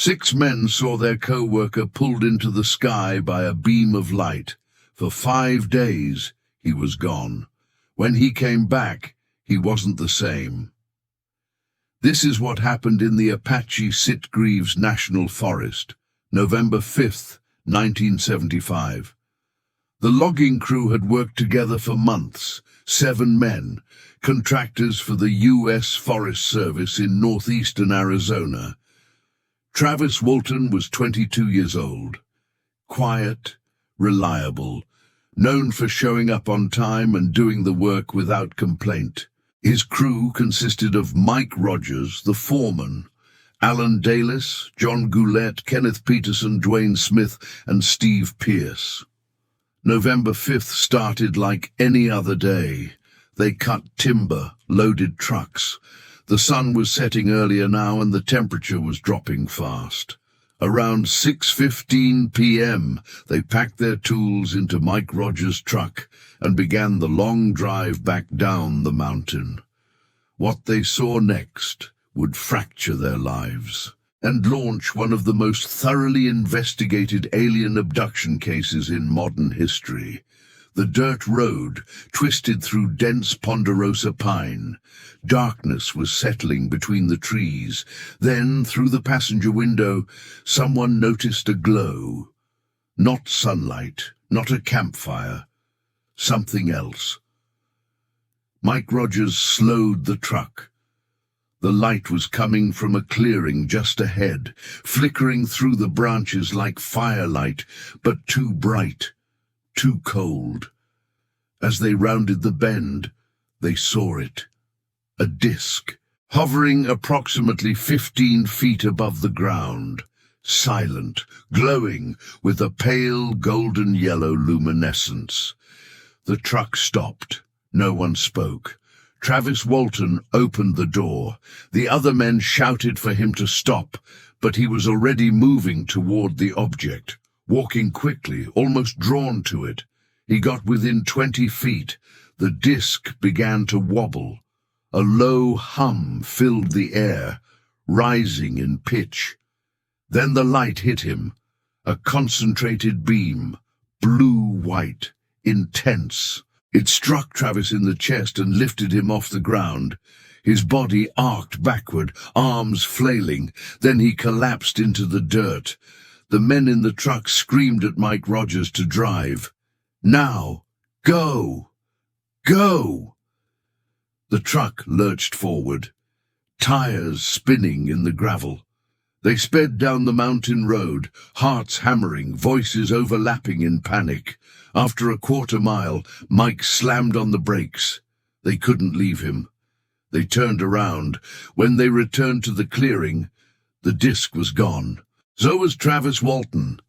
6 men saw their coworker pulled into the sky by a beam of light. For 5 days, he was gone. When he came back, he wasn't the same. This is what happened in the Apache-Sitgreaves National Forest, November 5th, 1975. The logging crew had worked together for months, 7 men, contractors for the U.S. Forest Service in northeastern Arizona. Travis Walton was 22 years old. Quiet, reliable, known for showing up on time and doing the work without complaint. His crew consisted of Mike Rogers, the foreman, Alan Dalis, John Goulet, Kenneth Peterson, Dwayne Smith, and Steve Pierce. November 5th started like any other day. They cut timber, loaded trucks. The sun was setting earlier now and the temperature was dropping fast. Around 6:15 p.m., they packed their tools into Mike Rogers' truck and began the long drive back down the mountain. What they saw next would fracture their lives and launch one of the most thoroughly investigated alien abduction cases in modern history. The dirt road twisted through dense ponderosa pine. Darkness was settling between the trees. Then, through the passenger window, someone noticed a glow. Not sunlight, not a campfire. Something else. Mike Rogers slowed the truck. The light was coming from a clearing just ahead, flickering through the branches like firelight, but too bright, too cold. As they rounded the bend, they saw it. A disk, hovering approximately 15 feet above the ground, silent, glowing with a pale golden-yellow luminescence. The truck stopped. No one spoke. Travis Walton opened the door. The other men shouted for him to stop, but he was already moving toward the object, walking quickly, almost drawn to it. He got within 20 feet. The disk began to wobble. A low hum filled the air, rising in pitch. Then the light hit him, a concentrated beam, blue-white, intense. It struck Travis in the chest and lifted him off the ground. His body arced backward, arms flailing. Then he collapsed into the dirt. The men in the truck screamed at Mike Rogers to drive. Now! Go! Go! The truck lurched forward, tires spinning in the gravel. They sped down the mountain road, hearts hammering, voices overlapping in panic. After a quarter-mile, Mike slammed on the brakes. They couldn't leave him. They turned around. When they returned to the clearing, the disk was gone. So was Travis Walton.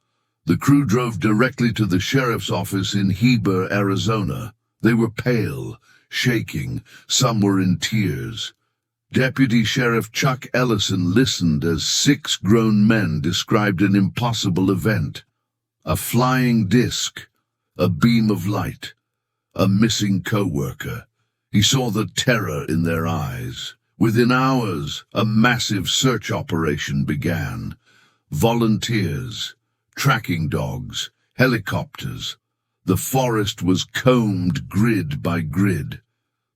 The crew drove directly to the sheriff's office in Heber, Arizona. They were pale, shaking. Some were in tears. Deputy Sheriff Chuck Ellison listened as 6 grown men described an impossible event. A flying disk, a beam of light, a missing coworker. He saw the terror in their eyes. Within hours, a massive search operation began. Volunteers, tracking dogs, helicopters. The forest was combed grid by grid.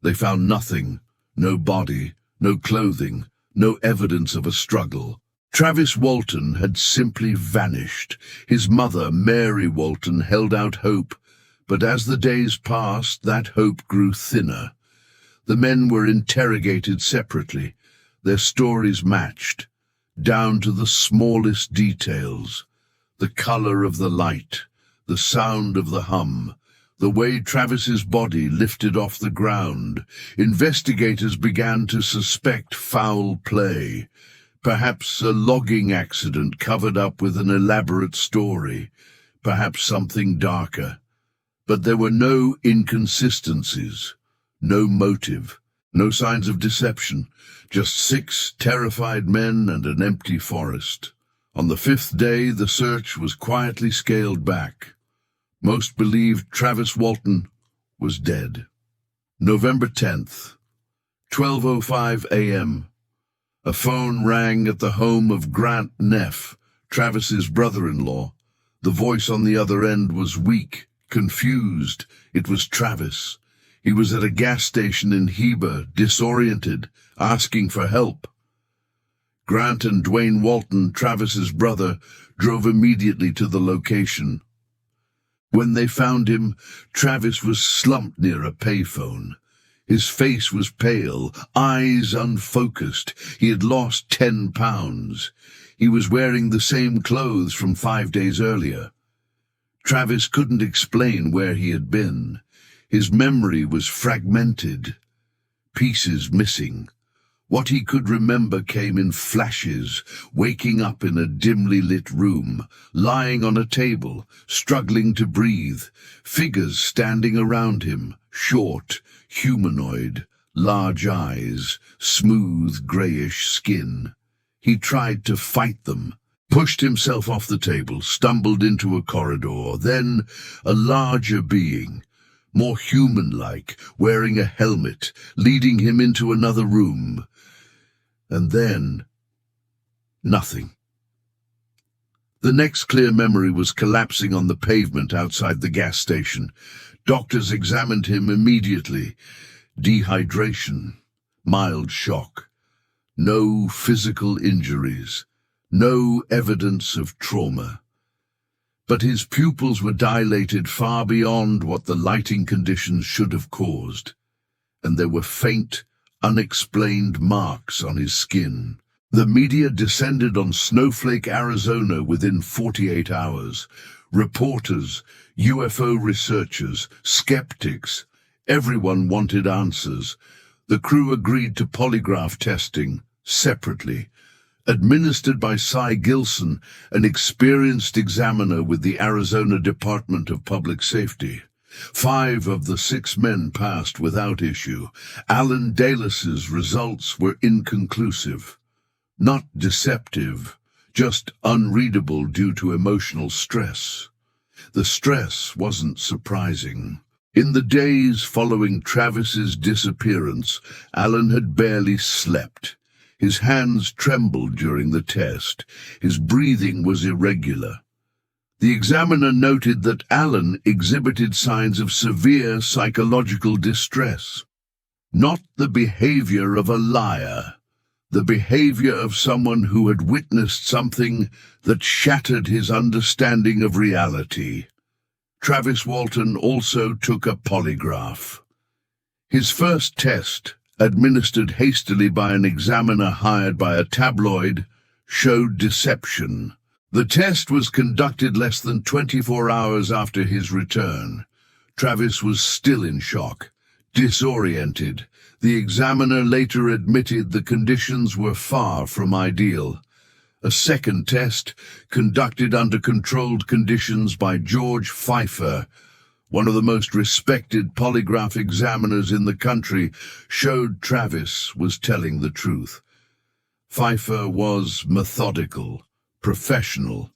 They found nothing, no body, no clothing, no evidence of a struggle. Travis Walton had simply vanished. His mother, Mary Walton, held out hope, but as the days passed, that hope grew thinner. The men were interrogated separately. Their stories matched, down to the smallest details. The color of the light, the sound of the hum, the way Travis's body lifted off the ground. Investigators began to suspect foul play, perhaps a logging accident covered up with an elaborate story, perhaps something darker. But there were no inconsistencies, no motive, no signs of deception, just 6 terrified men and an empty forest. On the 5th day, the search was quietly scaled back. Most believed Travis Walton was dead. November 10th, 12:05 a.m. A phone rang at the home of Grant Neff, Travis's brother-in-law. The voice on the other end was weak, confused. It was Travis. He was at a gas station in Heber, disoriented, asking for help. Grant and Dwayne Walton, Travis's brother, drove immediately to the location. When they found him, Travis was slumped near a payphone. His face was pale, eyes unfocused. He had lost 10 pounds. He was wearing the same clothes from 5 days earlier. Travis couldn't explain where he had been. His memory was fragmented, pieces missing. What he could remember came in flashes, waking up in a dimly lit room, lying on a table, struggling to breathe, figures standing around him, short, humanoid, large eyes, smooth greyish skin. He tried to fight them, pushed himself off the table, stumbled into a corridor. Then a larger being, more human-like, wearing a helmet, leading him into another room. And then, nothing. The next clear memory was collapsing on the pavement outside the gas station. Doctors examined him immediately. Dehydration, mild shock. No physical injuries, no evidence of trauma. But his pupils were dilated far beyond what the lighting conditions should have caused, and there were faint, unexplained marks on his skin. The media descended on Snowflake, Arizona within 48 hours. Reporters, UFO researchers, skeptics, everyone wanted answers. The crew agreed to polygraph testing, separately, administered by Cy Gilson, an experienced examiner with the Arizona Department of Public Safety. 5 of the 6 men passed without issue. Alan Dalus's results were inconclusive. Not deceptive, just unreadable due to emotional stress. The stress wasn't surprising. In the days following Travis's disappearance, Alan had barely slept. His hands trembled during the test. His breathing was irregular. The examiner noted that Alan exhibited signs of severe psychological distress. Not the behavior of a liar, the behavior of someone who had witnessed something that shattered his understanding of reality. Travis Walton also took a polygraph. His first test, administered hastily by an examiner hired by a tabloid, showed deception. The test was conducted less than 24 hours after his return. Travis was still in shock, disoriented. The examiner later admitted the conditions were far from ideal. A second test, conducted under controlled conditions by George Pfeiffer, one of the most respected polygraph examiners in the country, showed Travis was telling the truth. Pfeiffer was methodical, professional.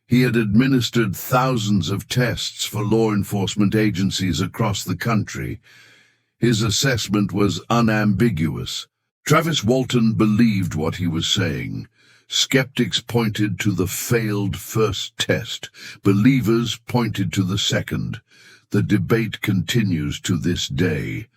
He had administered thousands of tests for law enforcement agencies across the country. His assessment was unambiguous. Travis Walton believed what he was saying. Skeptics pointed to the failed first test. Believers pointed to the second. The debate continues to this day.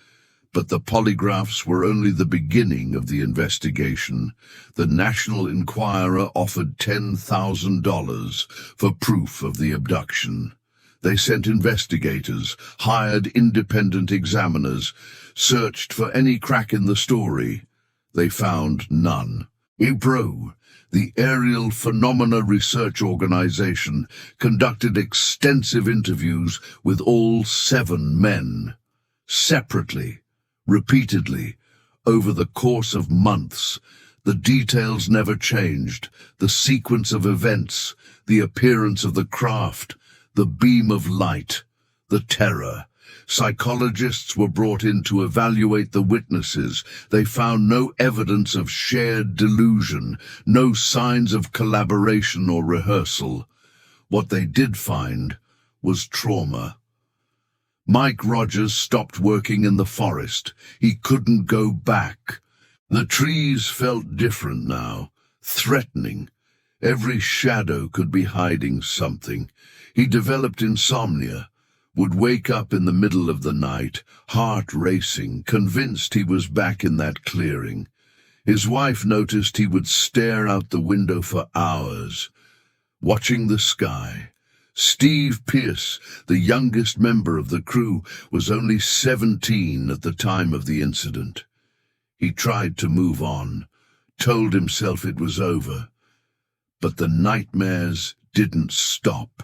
But the polygraphs were only the beginning of the investigation. The National Enquirer offered $10,000 for proof of the abduction. They sent investigators, hired independent examiners, searched for any crack in the story. They found none. APRO, the Aerial Phenomena Research Organization, conducted extensive interviews with all 7 men, separately, repeatedly, over the course of months. The details never changed. The sequence of events, the appearance of the craft, the beam of light, the terror. Psychologists were brought in to evaluate the witnesses. They found no evidence of shared delusion, no signs of collaboration or rehearsal. What they did find was trauma. Mike Rogers stopped working in the forest. He couldn't go back. The trees felt different now, threatening. Every shadow could be hiding something. He developed insomnia, would wake up in the middle of the night, heart racing, convinced he was back in that clearing. His wife noticed he would stare out the window for hours, watching the sky. Steve Pierce, the youngest member of the crew, was only 17 at the time of the incident. He tried to move on, told himself it was over. But the nightmares didn't stop.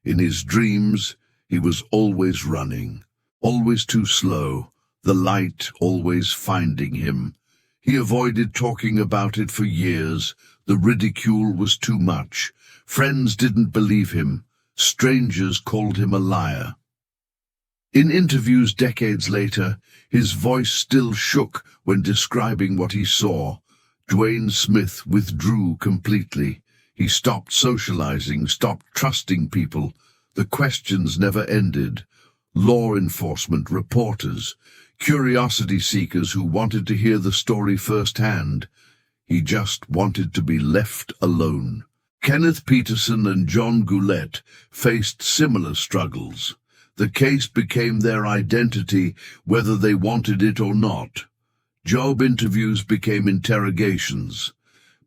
In his dreams, he was always running, always too slow, the light always finding him. He avoided talking about it for years. The ridicule was too much. Friends didn't believe him. Strangers called him a liar. In interviews decades later, his voice still shook when describing what he saw. Dwayne Smith withdrew completely. He stopped socializing, stopped trusting people. The questions never ended. Law enforcement, reporters, curiosity seekers who wanted to hear the story firsthand. He just wanted to be left alone. Kenneth Peterson and John Goulet faced similar struggles. The case became their identity, whether they wanted it or not. Job interviews became interrogations.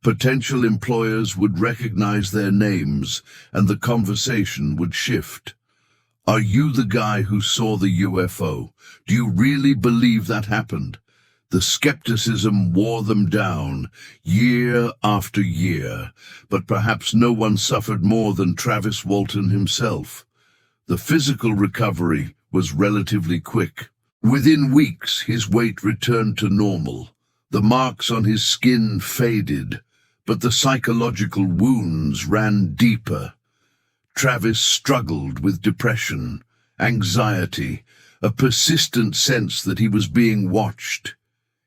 Potential employers would recognize their names, and the conversation would shift. Are you the guy who saw the UFO? Do you really believe that happened? The skepticism wore them down, year after year, but perhaps no one suffered more than Travis Walton himself. The physical recovery was relatively quick. Within weeks, his weight returned to normal. The marks on his skin faded, but the psychological wounds ran deeper. Travis struggled with depression, anxiety, a persistent sense that he was being watched.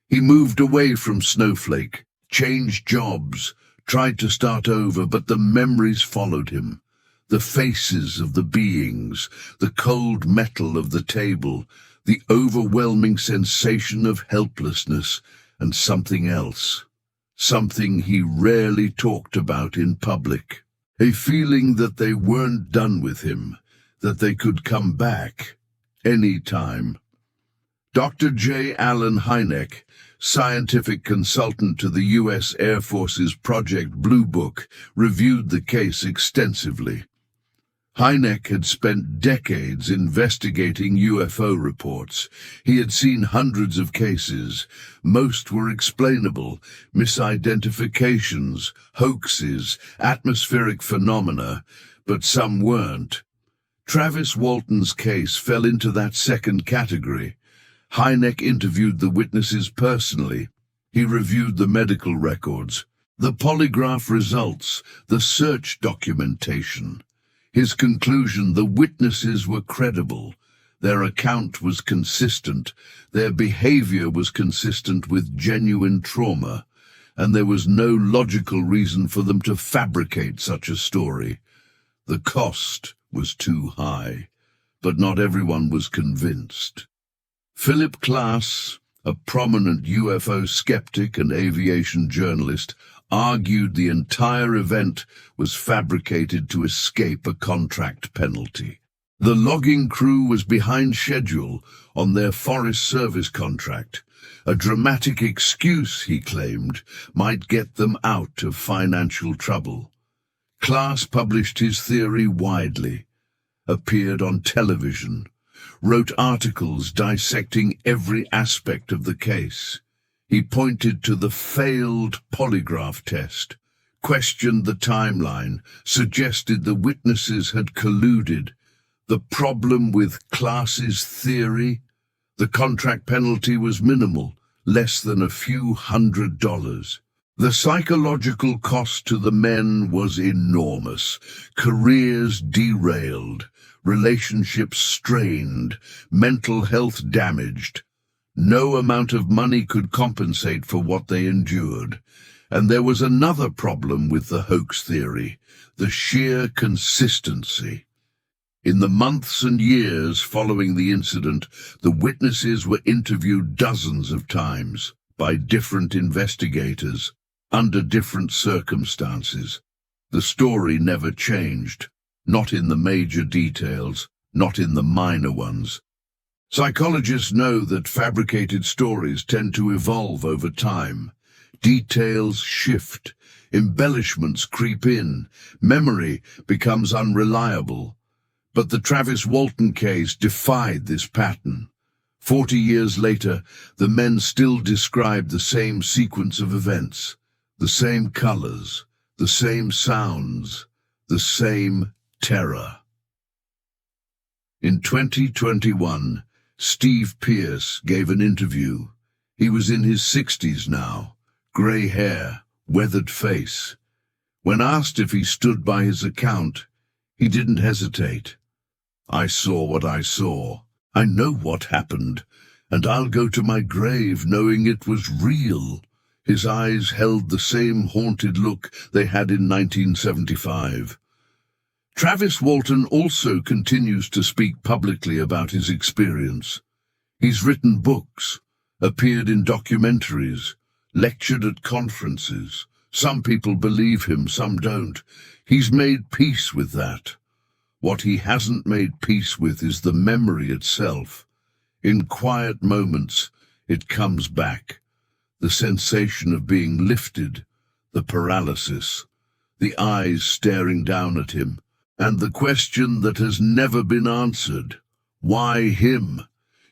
He moved away from Snowflake, changed jobs, tried to start over, but the memories followed him. The faces of the beings, the cold metal of the table, the overwhelming sensation of helplessness, and something else. Something he rarely talked about in public. A feeling that they weren't done with him, that they could come back any time. Dr. J. Allen Hynek, scientific consultant to the U.S. Air Force's Project Blue Book, reviewed the case extensively. Hynek had spent decades investigating UFO reports. He had seen hundreds of cases. Most were explainable: misidentifications, hoaxes, atmospheric phenomena, but some weren't. Travis Walton's case fell into that second category. Hynek interviewed the witnesses personally. He reviewed the medical records, the polygraph results, the search documentation. His conclusion: the witnesses were credible. Their account was consistent. Their behavior was consistent with genuine trauma, and there was no logical reason for them to fabricate such a story. The cost was too high, but not everyone was convinced. Philip Klass, a prominent UFO skeptic and aviation journalist, argued the entire event was fabricated to escape a contract penalty. The logging crew was behind schedule on their Forest Service contract. A dramatic excuse, he claimed, might get them out of financial trouble. Klass published his theory widely, appeared on television, wrote articles dissecting every aspect of the case. He pointed to the failed polygraph test, questioned the timeline, suggested the witnesses had colluded. The problem with Klass's theory: the contract penalty was minimal, less than a few $100s. The psychological cost to the men was enormous. Careers derailed, relationships strained, mental health damaged. No amount of money could compensate for what they endured. And there was another problem with the hoax theory: the sheer consistency. In the months and years following the incident, the witnesses were interviewed dozens of times. by different investigators, under different circumstances. The story never changed, not in the major details, not in the minor ones. Psychologists know that fabricated stories tend to evolve over time. Details shift, embellishments creep in, memory becomes unreliable. But the Travis Walton case defied this pattern. 40 years later, the men still described the same sequence of events, the same colors, the same sounds, the same terror. In 2021, Steve Pierce gave an interview. He was in his 60s now, grey hair, weathered face. When asked if he stood by his account, he didn't hesitate. "I saw what I saw. I know what happened, and I'll go to my grave knowing it was real." His eyes held the same haunted look they had in 1975. Travis Walton also continues to speak publicly about his experience. He's written books, appeared in documentaries, lectured at conferences. Some people believe him, some don't. He's made peace with that. What he hasn't made peace with is the memory itself. In quiet moments, it comes back. The sensation of being lifted, the paralysis, the eyes staring down at him, and the question that has never been answered: why him?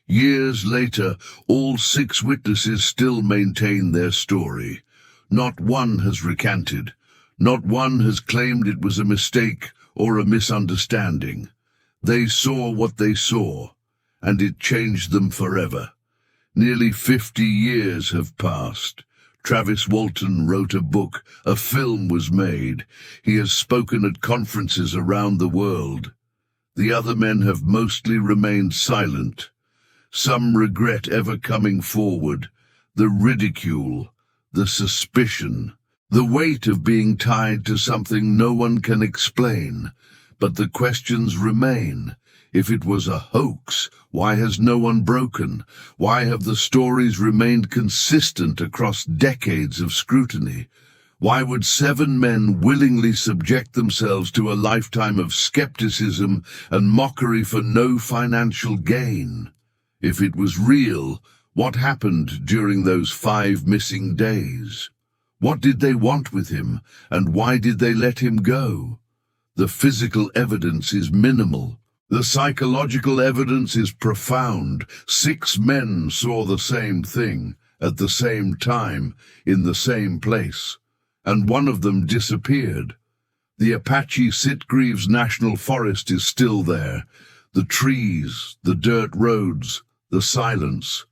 Years later, all 6 witnesses still maintain their story. Not one has recanted. Not one has claimed it was a mistake or a misunderstanding. They saw what they saw, and it changed them forever. Nearly 50 years have passed. Travis Walton wrote a book, a film was made. He has spoken at conferences around the world. The other men have mostly remained silent. Some regret ever coming forward. The ridicule, the suspicion, the weight of being tied to something no one can explain. But the questions remain. If it was a hoax, why has no one broken? Why have the stories remained consistent across decades of scrutiny? Why would 7 men willingly subject themselves to a lifetime of skepticism and mockery for no financial gain? If it was real, what happened during those 5 missing days? What did they want with him, and why did they let him go? The physical evidence is minimal. The psychological evidence is profound. 6 men saw the same thing, at the same time, in the same place, and one of them disappeared. The Apache-Sitgreaves National Forest is still there. The trees, the dirt roads, the silence.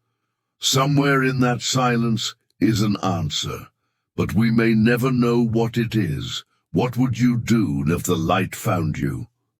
Somewhere in that silence is an answer, but we may never know what it is. What would you do if the light found you?